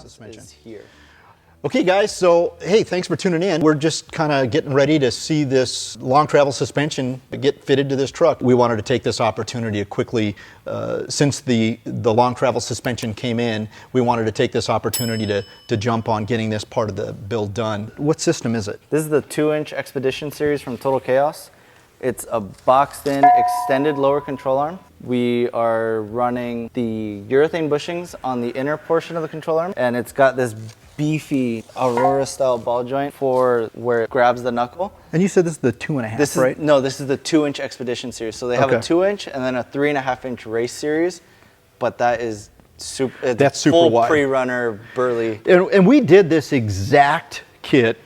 suspension is here. Okay guys, so hey, thanks for tuning in. We're just kind of getting ready to see this long travel suspension get fitted to this truck. We wanted to take this opportunity to quickly, since the long travel suspension came in, we wanted to take this opportunity to jump on getting this part of the build done. What system is it? This is the 2-inch Expedition series from Total Chaos. It's a boxed-in extended lower control arm. We are running the urethane bushings on the inner portion of the control arm, and it's got this beefy Aurora style ball joint for where it grabs the knuckle. And you said this is the 2.5, right? No, this is the 2-inch Expedition series. So they have a 2-inch and then a 3.5-inch race series, but that is super. That's super full wide. Pre-runner burly. And we did this exact kit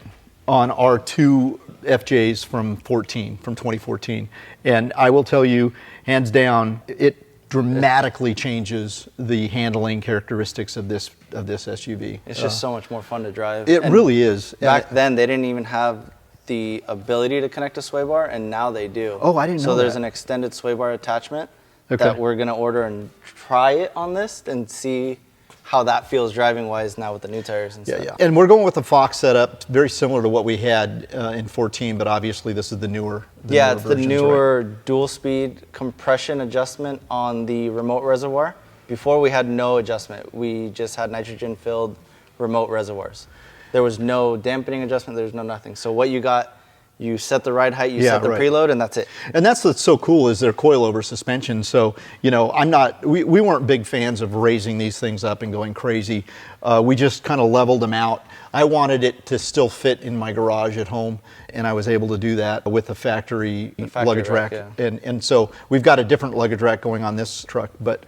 on our two FJs from 2014. And I will tell you, hands down, it dramatically changes the handling characteristics of this SUV. It's just so much more fun to drive. It really is. Back then, they didn't even have the ability to connect a sway bar, and now they do. Oh, I didn't know that. So there's an extended sway bar attachment that we're going to order and try it on this and see how that feels driving wise now with the new tires and stuff. Yeah. And we're going with the Fox setup, very similar to what we had in 14, but obviously this is the newer. It's the newer dual speed compression adjustment on the remote reservoir. Before we had no adjustment. We just had nitrogen filled remote reservoirs. There was no dampening adjustment, there was no nothing. So what you got, you set the ride height, you set the preload, and that's it. And that's what's so cool is their coilover suspension. So, you know, we weren't big fans of raising these things up and going crazy. We just kind of leveled them out. I wanted it to still fit in my garage at home, and I was able to do that with the factory luggage rack. Yeah. And so we've got a different luggage rack going on this truck, but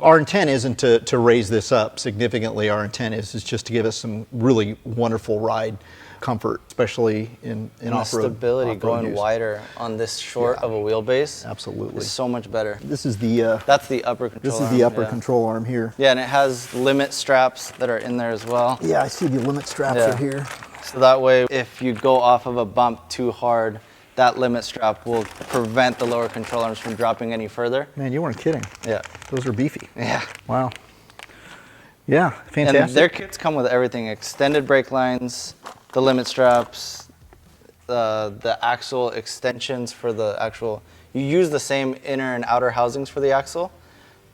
our intent isn't to raise this up significantly. Our intent is just to give us some really wonderful ride comfort, especially in off-road. The stability going wider on this short of a wheelbase. Absolutely. Is so much better. This is the that's the upper control arm. This is the upper control arm here. Yeah, and it has limit straps that are in there as well. Yeah, I see the limit straps are here. So that way, if you go off of a bump too hard, that limit strap will prevent the lower control arms from dropping any further. Man, you weren't kidding. Yeah. Those are beefy. Yeah. Wow. Yeah, fantastic. And their kits come with everything: extended brake lines, the limit straps, the axle extensions for the actual. You use the same inner and outer housings for the axle,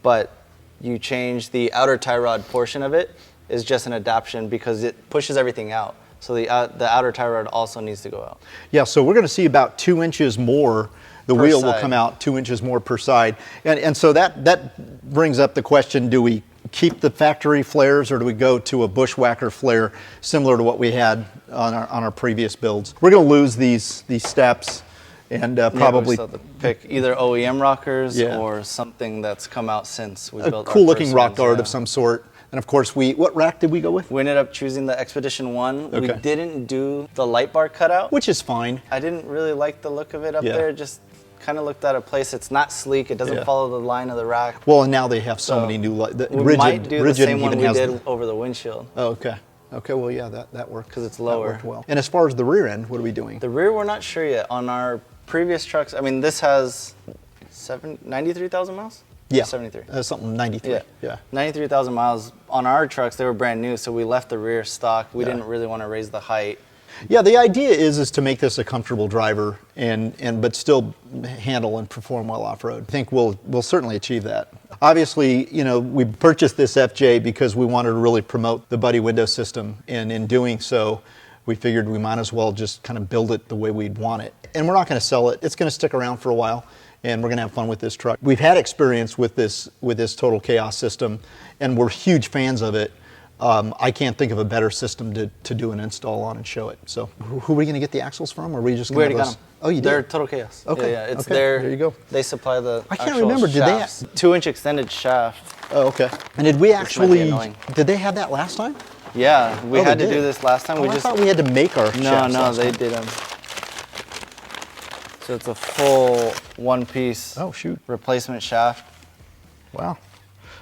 but you change the outer tie rod portion of it is just an adaptation because it pushes everything out. So the outer tie rod also needs to go out. Yeah, so we're going to see about 2 inches more. The wheel will come out 2 inches more per side. And so that brings up the question, do we keep the factory flares or do we go to a bushwhacker flare similar to what we had on our previous builds? We're going to lose these steps and probably we have to pick either OEM rockers or something that's come out since we built a cool looking rock dart of some sort. And of course, what rack did we go with? We ended up choosing the Expedition 1. Okay. We didn't do the light bar cutout. Which is fine. I didn't really like the look of it up there. Just kind of looked out of place. It's not sleek. It doesn't follow the line of the rack. Well, and now they have so many new lights. We might do the same one we did over the windshield. Oh, okay. Okay, well, yeah, that worked. Because it's lower. That worked well. And as far as the rear end, what are we doing? The rear, we're not sure yet. On our previous trucks, I mean, this has 93,000 miles? Yeah, 73. Something 93. Yeah. 93,000 miles. On our trucks, they were brand new, so we left the rear stock. We didn't really want to raise the height. Yeah, the idea is to make this a comfortable driver but still handle and perform well off-road. I think we'll certainly achieve that. Obviously, you know, we purchased this FJ because we wanted to really promote the buddy window system, and in doing so, we figured we might as well just kind of build it the way we'd want it. And we're not going to sell it. It's going to stick around for a while, and we're going to have fun with this truck. We've had experience with this Total Chaos system, and we're huge fans of it. I can't think of a better system to do an install on and show it. So, who are we going to get the axles from? Or are we just going to? We already got them. Oh, you did? They're Total Chaos. Okay. Yeah, it's there you go. They supply the. I can't remember. Did they have 2-inch extended shaft? Oh, okay. And did we actually? Did they have that last time? Yeah, we had to do this last time. I thought we had to make our shafts. No, they did them. So it's a full one-piece replacement shaft. Wow.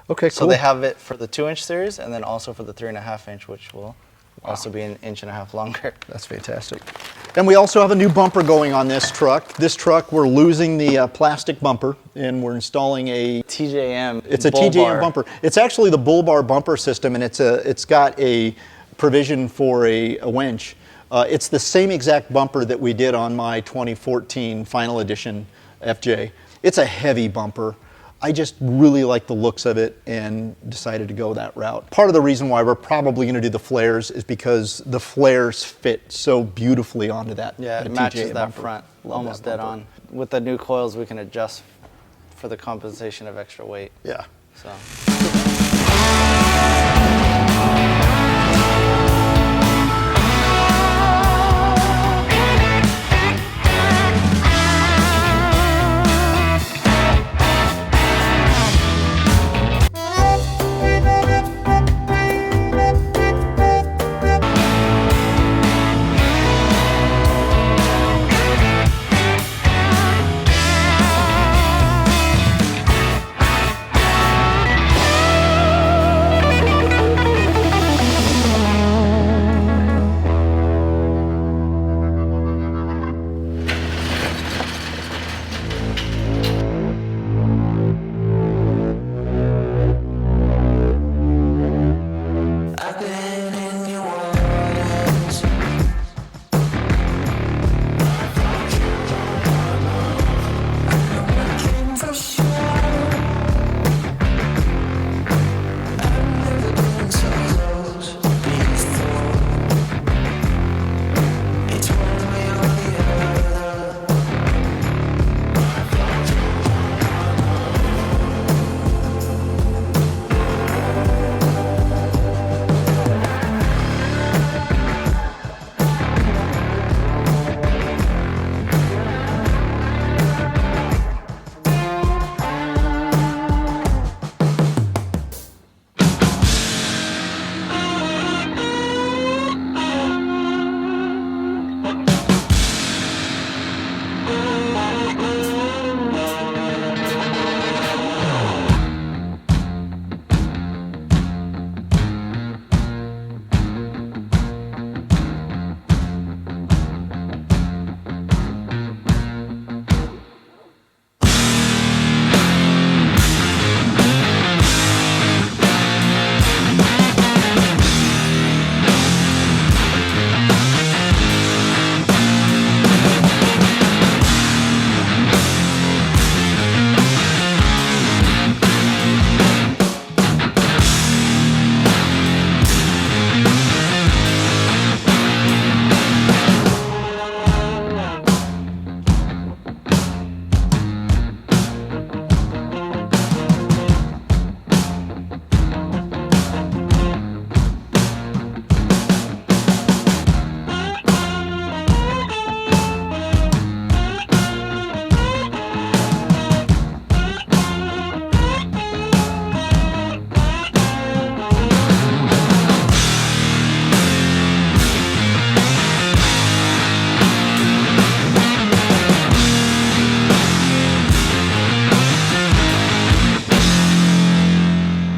Okay, cool. So they have it for the 2-inch series and then also for the 3.5-inch, which will also be an 1.5 inches longer. That's fantastic. And we also have a new bumper going on this truck. This truck, we're losing the plastic bumper and we're installing a TJM. It's a bull TJM bar. bumper. It's actually the bull bar bumper system, and it's got a provision for a winch. It's the same exact bumper that we did on my 2014 final edition FJ. It's a heavy bumper. I just really like the looks of it and decided to go that route. Part of the reason why we're probably going to do the flares is because the flares fit so beautifully onto that. Yeah, it that matches TJM that bumper. front Love almost that dead bumper. on. With the new coils, we can adjust for the compensation of extra weight. Yeah. So.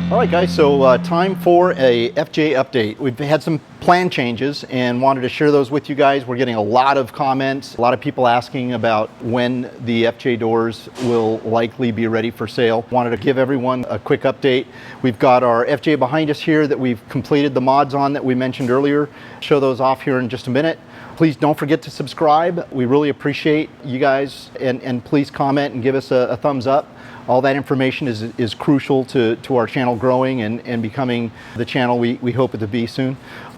All right, guys, so time for a FJ update. We've had some plan changes and wanted to share those with you guys. We're getting a lot of comments, a lot of people asking about when the FJ doors will likely be ready for sale. Wanted to give everyone a quick update. We've got our FJ behind us here that we've completed the mods on that we mentioned earlier. Show those off here in just a minute. Please don't forget to subscribe. We really appreciate you guys, and please comment and give us a thumbs up. All that information is crucial to our channel growing and becoming the channel we hope it to be soon.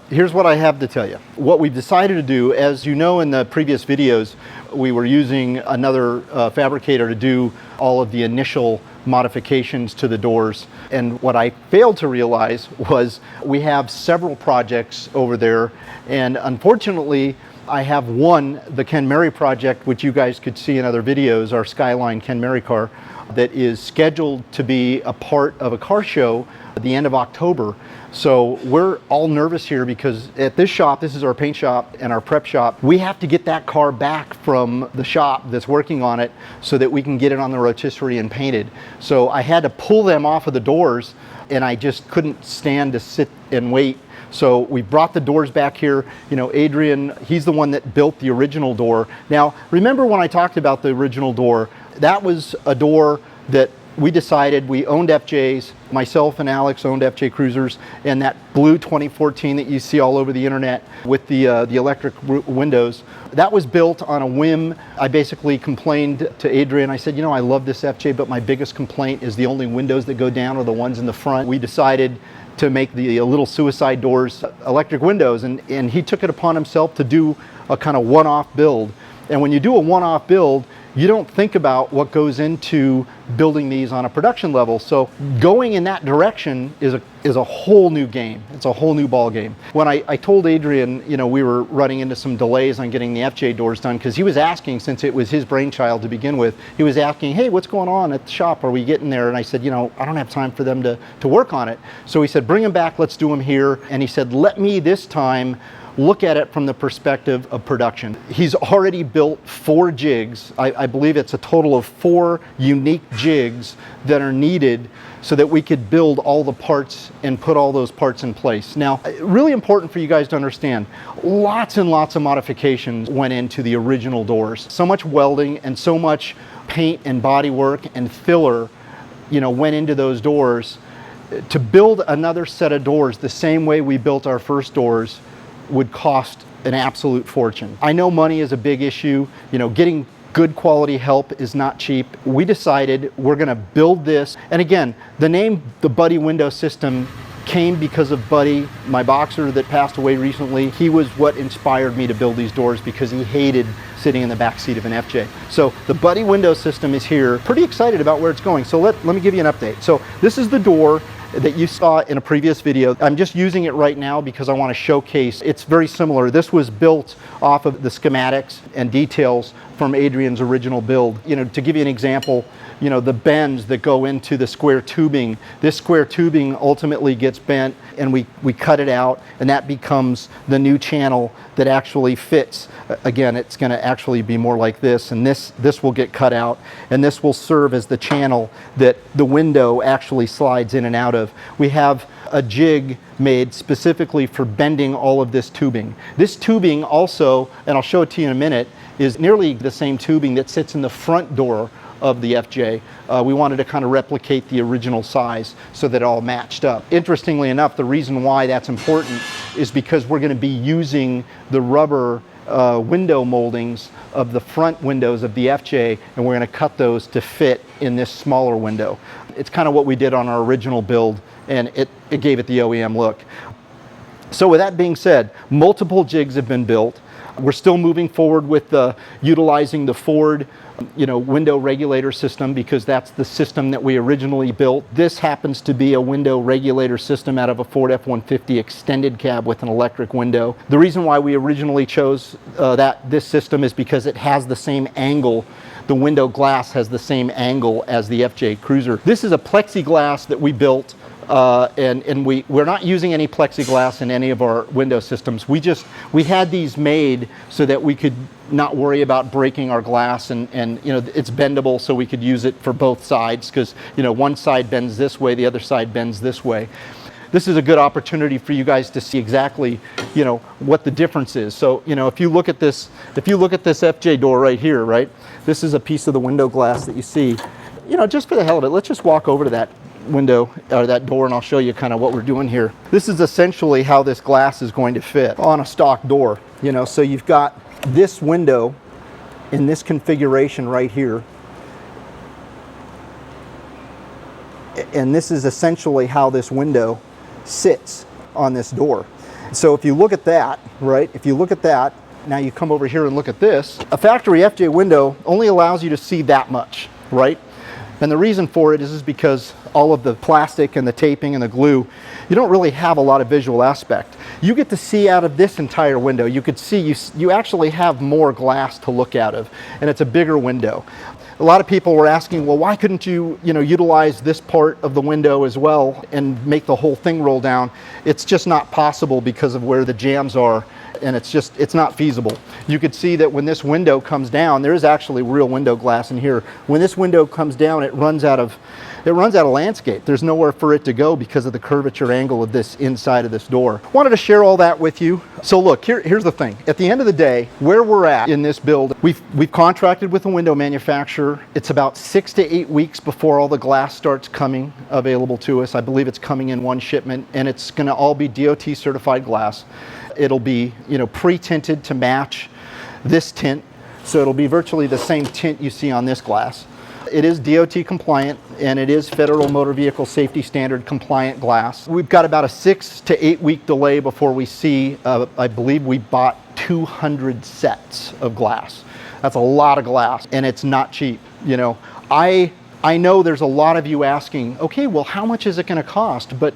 Here's what I have to tell you. What we've decided to do, as you know in the previous videos, we were using another fabricator to do all of the initial modifications to the doors. And what I failed to realize was we have several projects over there, and unfortunately, I have one, the Ken Mary project, which you guys could see in other videos, our Skyline Ken Mary car, that is scheduled to be a part of a car show at the end of October. So we're all nervous here because at this shop, this is our paint shop and our prep shop, we have to get that car back from the shop that's working on it so that we can get it on the rotisserie and painted. So I had to pull them off of the doors, and I just couldn't stand to sit and wait. So we brought the doors back here. You know, Adrian, he's the one that built the original door. Now, remember when I talked about the original door, that was a door that we decided, we owned FJs, myself and Alex owned FJ Cruisers, and that blue 2014 that you see all over the internet with the electric windows, that was built on a whim. I basically complained to Adrian. I said, you know, I love this FJ, but my biggest complaint is the only windows that go down are the ones in the front. We decided to make the little suicide doors electric windows, and he took it upon himself to do a kind of one-off build. And when you do a one-off build, you don't think about what goes into building these on a production level. So going in that direction is a whole new game. It's a whole new ball game. When I told Adrian, you know, we were running into some delays on getting the FJ doors done, because he was asking, since it was his brainchild to begin with, he was asking, hey, what's going on at the shop? Are we getting there? And I said, you know, I don't have time for them to work on it. So he said, bring them back, let's do them here. And he said, let me this time look at it from the perspective of production. He's already built 4 jigs. I believe it's a total of 4 unique jigs that are needed so that we could build all the parts and put all those parts in place. Now, really important for you guys to understand, lots and lots of modifications went into the original doors. So much welding and so much paint and body work and filler, you know, went into those doors. To build another set of doors the same way we built our first doors would cost an absolute fortune. I know money is a big issue. You know, getting good quality help is not cheap. We decided we're gonna build this. And again, the name, the Buddy window system, came because of Buddy, my boxer that passed away recently. He was what inspired me to build these doors, because he hated sitting in the back seat of an FJ. So the Buddy window system is here. Pretty excited about where it's going. So let me give you an update. So this is the door that you saw in a previous video. I'm just using it right now because I want to showcase. It's very similar. This was built off of the schematics and details from Adrian's original build. You know, to give you an example, you know, the bends that go into the square tubing, this square tubing ultimately gets bent, and we cut it out, and that becomes the new channel that actually fits. Again, it's going to actually be more like this, and this will get cut out, and this will serve as the channel that the window actually slides in and out of. We have a jig made specifically for bending all of this tubing. This tubing also, and I'll show it to you in a minute, is nearly the same tubing that sits in the front door of the FJ. We wanted to kind of replicate the original size so that it all matched up. Interestingly enough, the reason why that's important is because we're going to be using the rubber window moldings of the front windows of the FJ, and we're going to cut those to fit in this smaller window. It's kind of what we did on our original build, and it gave it the OEM look. So with that being said, multiple jigs have been built. We're still moving forward with utilizing the Ford, you know, window regulator system, because that's the system that we originally built. This happens to be a window regulator system out of a Ford F-150 extended cab with an electric window. The reason why we originally chose this system is because it has the same angle. The window glass has the same angle as the FJ Cruiser. This is a plexiglass that we built. And we're not using any plexiglass in any of our window systems. We had these made so that we could not worry about breaking our glass, and you know, it's bendable, so we could use it for both sides, because you know, one side bends this way, the other side bends this way. This is a good opportunity for you guys to see exactly, you know, what the difference is. So, you know, if you look at this FJ door right here, right? This is a piece of the window glass that you see. You know, just for the hell of it, let's just walk over to that window or that door, and I'll show you kind of what we're doing here. This is essentially how this glass is going to fit on a stock door. You know, so you've got this window in this configuration right here, and this is essentially how this window sits on this door. So if you look at that, right, if you look at that, now you come over here and look at this. A factory FJ window only allows you to see that much, right? And the reason for it is because all of the plastic and the taping and the glue, you don't really have a lot of visual aspect. You get to see out of this entire window. You could see, you actually have more glass to look out of, and it's a bigger window. A lot of people were asking, well, why couldn't you, utilize this part of the window as well and make the whole thing roll down? It's just not possible because of where the jambs are, and it's not feasible. You could see that when this window comes down, there is actually real window glass in here. When this window comes down, it runs out of landscape. There's nowhere for it to go because of the curvature angle of this inside of this door. Wanted to share all that with you. So look, here's the thing. At the end of the day, where we're at in this build, we've contracted with a window manufacturer. It's about 6 to 8 weeks before all the glass starts coming available to us. I believe it's coming in one shipment, and it's going to all be DOT certified glass. It'll be, pre-tinted to match this tint, so it'll be virtually the same tint you see on this glass. It is DOT compliant, and it is Federal Motor Vehicle Safety Standard compliant glass. We've got about a 6 to 8 week delay before we see, I believe we bought 200 sets of glass. That's a lot of glass, and it's not cheap. I know there's a lot of you asking, okay, well, how much is it going to cost? But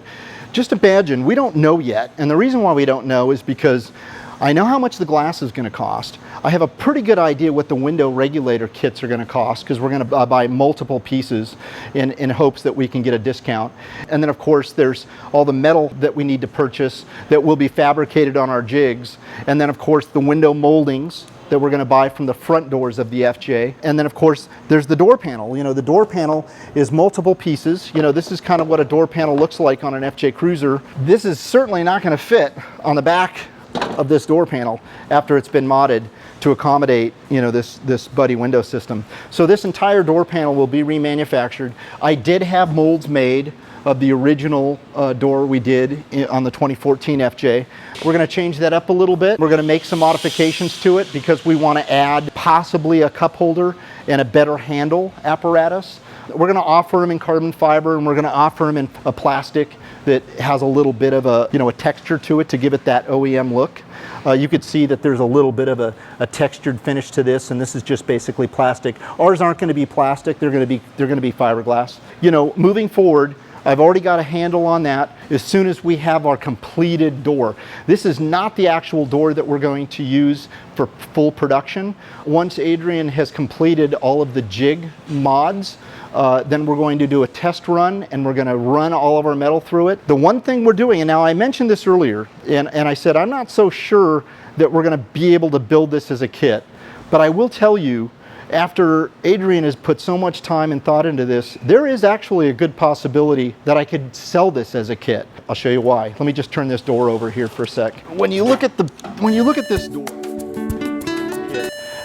just imagine, we don't know yet. And the reason why we don't know is because I know how much the glass is going to cost. I have a pretty good idea what the window regulator kits are going to cost, because we're going to buy multiple pieces in hopes that we can get a discount. And then of course there's all the metal that we need to purchase that will be fabricated on our jigs. And then of course the window moldings that we're going to buy from the front doors of the FJ. And then of course there's the door panel. The door panel is multiple pieces. This is kind of what a door panel looks like on an FJ Cruiser. This is certainly not going to fit on the back of this door panel after it's been modded to accommodate this buddy window system. So this entire door panel will be remanufactured. I did have molds made of the original door we did on the 2014 FJ. We're going to change that up a little bit. We're going to make some modifications to it because we want to add possibly a cup holder and a better handle apparatus. We're going to offer them in carbon fiber, and we're going to offer them in a plastic that has a little bit of a texture to it to give it that OEM look. You could see that there's a little bit of a textured finish to this, and this is just basically plastic. Ours aren't going to be plastic; they're going to be fiberglass. Moving forward, I've already got a handle on that as soon as we have our completed door. This is not the actual door that we're going to use for full production. Once Adrian has completed all of the jig mods, then we're going to do a test run, and we're going to run all of our metal through it. The one thing we're doing, and now I mentioned this earlier, and I said I'm not so sure that we're going to be able to build this as a kit, but I will tell you, after Adrian has put so much time and thought into this, there is actually a good possibility that I could sell this as a kit. I'll show you why. Let me just turn this door over here for a sec. When you look at this door,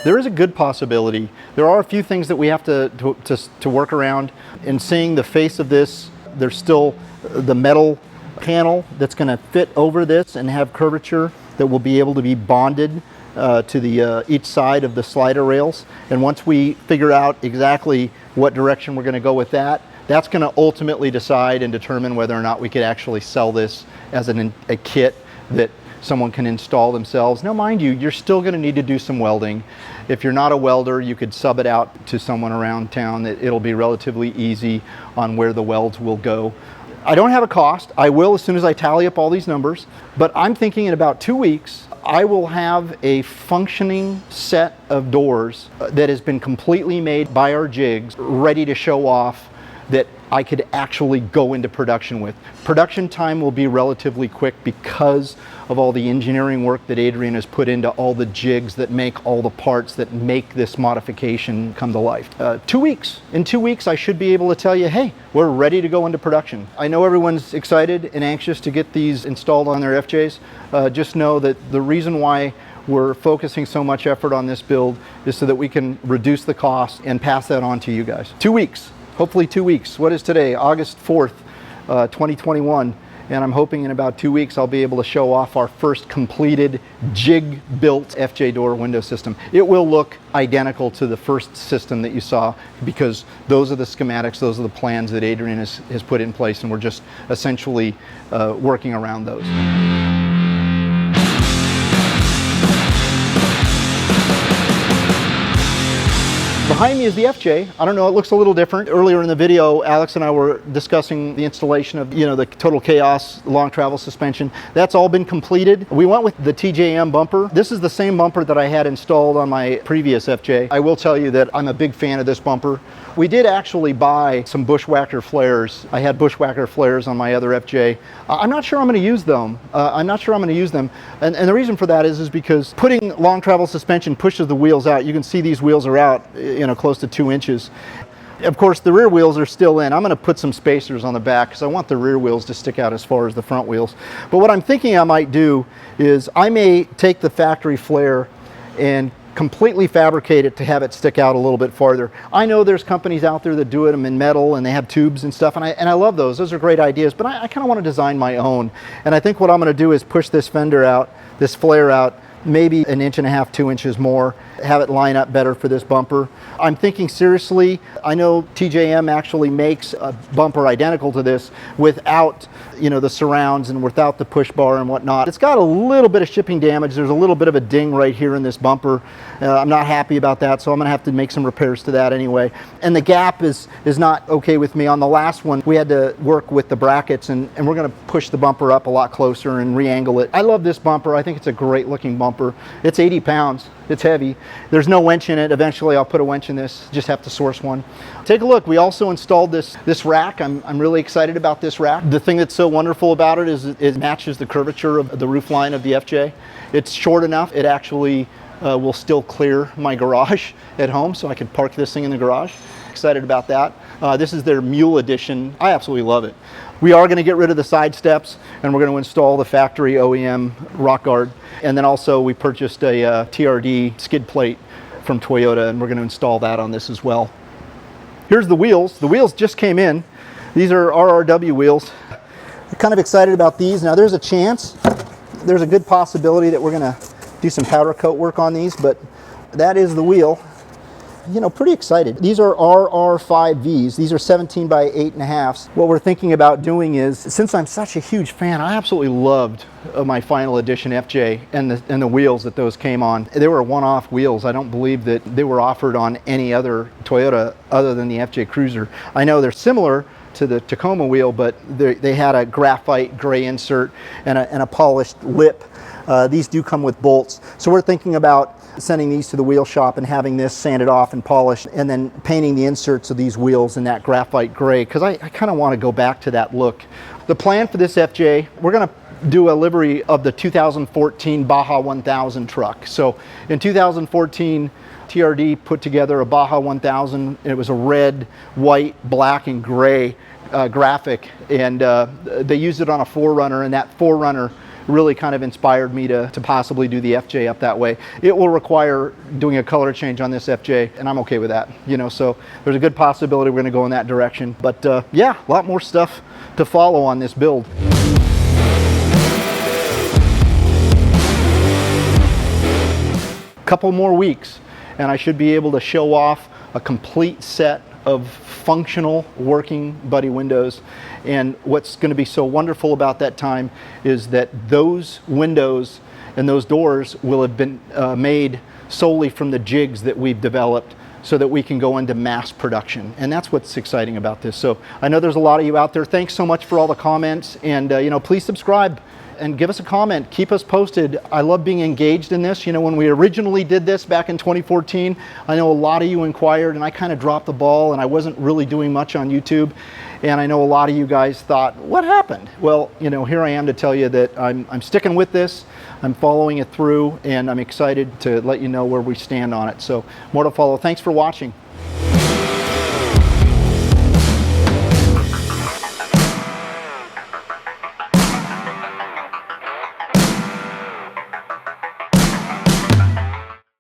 there is a good possibility. There are a few things that we have to work around. In seeing the face of this, there's still the metal panel that's going to fit over this and have curvature that will be able to be bonded to the each side of the slider rails. And once we figure out exactly what direction we're going to go with that, that's going to ultimately decide and determine whether or not we could actually sell this as a kit that someone can install themselves. Now mind you, you're still going to need to do some welding. If you're not a welder, you could sub it out to someone around town. It'll be relatively easy on where the welds will go. I don't have a cost. I will as soon as I tally up all these numbers, but I'm thinking in about 2 weeks I will have a functioning set of doors that has been completely made by our jigs, ready to show off, that I could actually go into production with. Production time will be relatively quick because of all the engineering work that Adrian has put into all the jigs that make all the parts that make this modification come to life. 2 weeks. In 2 weeks, I should be able to tell you, hey, we're ready to go into production. I know everyone's excited and anxious to get these installed on their FJs. Just know that the reason why we're focusing so much effort on this build is so that we can reduce the cost and pass that on to you guys. 2 weeks. Hopefully 2 weeks. What is today? August 4th, 2021. And I'm hoping in about 2 weeks I'll be able to show off our first completed jig-built FJ door window system. It will look identical to the first system that you saw because those are the schematics, those are the plans that Adrian has put in place, and we're just essentially working around those. Behind me is the FJ. I don't know, it looks a little different. Earlier in the video, Alex and I were discussing the installation of, the Total Chaos long travel suspension. That's all been completed. We went with the TJM bumper. This is the same bumper that I had installed on my previous FJ. I will tell you that I'm a big fan of this bumper. We did actually buy some Bushwhacker flares. I had Bushwhacker flares on my other FJ. I'm not sure I'm going to use them. And the reason for that is because putting long travel suspension pushes the wheels out. You can see these wheels are out, close to 2 inches. Of course, the rear wheels are still in. I'm going to put some spacers on the back because I want the rear wheels to stick out as far as the front wheels. But what I'm thinking I might do is I may take the factory flare and completely fabricate it to have it stick out a little bit farther. I know there's companies out there that do it in metal and they have tubes and stuff, and I love those. Those are great ideas, but I kind of want to design my own. And I think what I'm going to do is push this fender out, this flare out, maybe 1.5 inches, 2 inches more, have it line up better for this bumper. I'm thinking seriously. I know TJM actually makes a bumper identical to this without, you know, the surrounds and without the push bar and whatnot. It's got a little bit of shipping damage. There's a little bit of a ding right here in this bumper. I'm not happy about that, so I'm gonna have to make some repairs to that anyway. And the gap is not okay with me. On the last one, we had to work with the brackets, and we're gonna push the bumper up a lot closer and re-angle it. I love this bumper. I think it's a great looking bumper. It's 80 pounds. It's heavy. There's no winch in it. Eventually I'll put a winch in this. Just have to source one. Take a look. We also installed this rack. I'm really excited about this rack. The thing that's so wonderful about it is it matches the curvature of the roof line of the FJ. It's short enough. It actually will still clear my garage at home, so I can park this thing in the garage. Excited about that. This is their Mule Edition. I absolutely love it. We are going to get rid of the side steps, and we're going to install the factory OEM rock guard. And then also we purchased a TRD skid plate from Toyota, and we're going to install that on this as well. Here's the wheels. The wheels just came in. These are RRW wheels. I'm kind of excited about these. Now there's a chance, there's a good possibility that we're going to do some powder coat work on these, but that is the wheel. You know, pretty excited. These are RR5Vs. These are 17 by 8.5. What we're thinking about doing is, since I'm such a huge fan, I absolutely loved my final edition FJ and the wheels that those came on. They were one-off wheels. I don't believe that they were offered on any other Toyota other than the FJ Cruiser. I know they're similar to the Tacoma wheel, but they had a graphite gray insert and a polished lip. These do come with bolts. So we're thinking about sending these to the wheel shop and having this sanded off and polished, and then painting the inserts of these wheels in that graphite gray, because I kind of want to go back to that look. The plan for this FJ, we're going to do a livery of the 2014 Baja 1000 truck. So in 2014, TRD put together a Baja 1000. It was a red, white, black, and gray graphic, and they used it on a 4Runner, and that 4Runner really kind of inspired me to possibly do the FJ up that way. It will require doing a color change on this FJ, and I'm okay with that. You know, so there's a good possibility we're going to go in that direction. But yeah, a lot more stuff to follow on this build. Couple more weeks, and I should be able to show off a complete set of functional working Buddy windows. And what's going to be so wonderful about that time is that those windows and those doors will have been made solely from the jigs that we've developed, so that we can go into mass production. And that's what's exciting about this. So I know there's a lot of you out there. Thanks so much for all the comments, and you know, please subscribe and give us a comment. Keep us posted. I love being engaged in this. You know, when we originally did this back in 2014, I know a lot of you inquired, and I kind of dropped the ball, and I wasn't really doing much on YouTube. And I know a lot of you guys thought, what happened? Well, you know, here I am to tell you that I'm sticking with this. I'm following it through, and I'm excited to let you know where we stand on it. So more to follow. Thanks for watching.